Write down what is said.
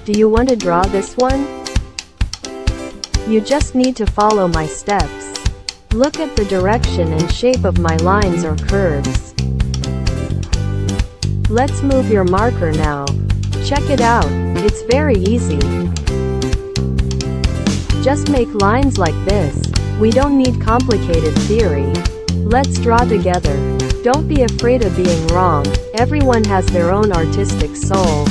Do you want to draw this one? You just need to follow my steps. Look at the direction and shape of my lines or curves. Let's move your marker now. Check it out, it's very easy. Just make lines like this. We don't need complicated theory. Let's draw together. Don't be afraid of being wrong. Everyone has their own artistic soul.